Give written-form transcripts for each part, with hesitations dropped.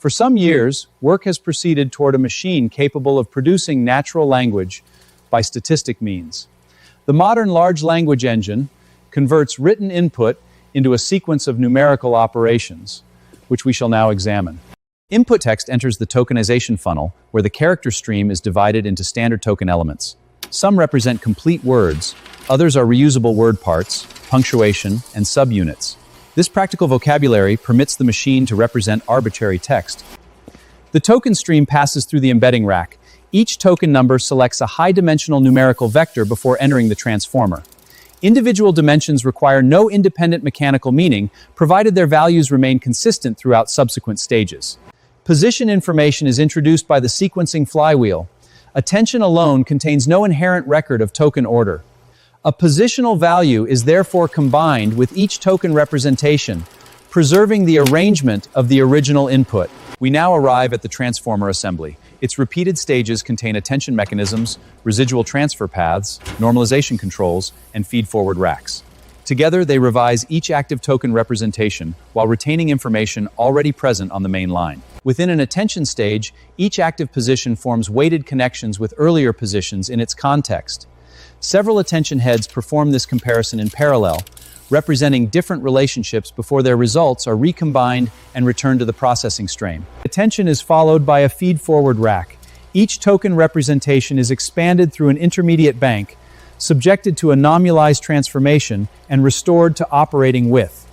For some years, work has proceeded toward a machine capable of producing natural language by statistic means. The modern large language engine converts written input into a sequence of numerical operations, which we shall now examine. Input text enters the tokenization funnel, where the character stream is divided into standard token elements. Some represent complete words, others are reusable word parts, punctuation, and subunits. This practical vocabulary permits the machine to represent arbitrary text. The token stream passes through the embedding rack. Each token number selects a high-dimensional numerical vector before entering the transformer. Individual dimensions require no independent mechanical meaning, provided their values remain consistent throughout subsequent stages. Position information is introduced by the sequencing flywheel. Attention alone contains no inherent record of token order. A positional value is therefore combined with each token representation, preserving the arrangement of the original input. We now arrive at the transformer assembly. Its repeated stages contain attention mechanisms, residual transfer paths, normalization controls, and feed-forward racks. Together, they revise each active token representation while retaining information already present on the main line. Within an attention stage, each active position forms weighted connections with earlier positions in its context. Several attention heads perform this comparison in parallel, representing different relationships before their results are recombined and returned to the processing stream. Attention is followed by a feed-forward rack. Each token representation is expanded through an intermediate bank, subjected to a nominalized transformation, and restored to operating with.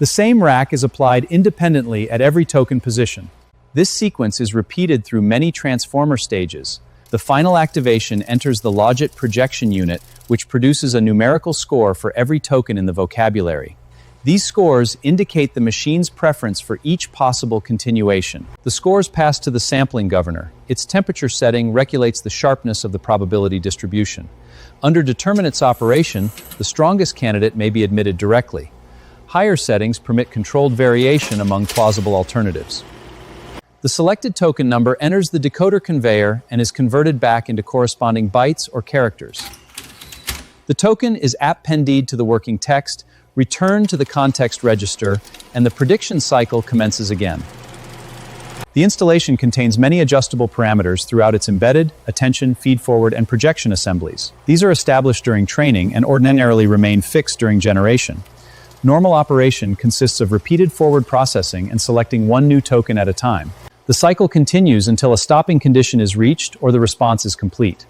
The same rack is applied independently at every token position. This sequence is repeated through many transformer stages. The final activation enters the Logit projection unit, which produces a numerical score for every token in the vocabulary. These scores indicate the machine's preference for each possible continuation. The scores pass to the sampling governor. Its temperature setting regulates the sharpness of the probability distribution. Under determinants operation, the strongest candidate may be admitted directly. Higher settings permit controlled variation among plausible alternatives. The selected token number enters the decoder conveyor and is converted back into corresponding bytes or characters. The token is appended to the working text, returned to the context register, and the prediction cycle commences again. The installation contains many adjustable parameters throughout its embedded, attention, feed-forward, and projection assemblies. These are established during training and ordinarily remain fixed during generation. Normal operation consists of repeated forward processing and selecting one new token at a time. The cycle continues until a stopping condition is reached or the response is complete.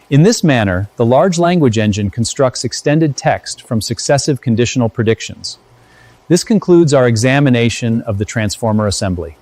In this manner, the large language engine constructs extended text from successive conditional predictions. This concludes our examination of the transformer assembly.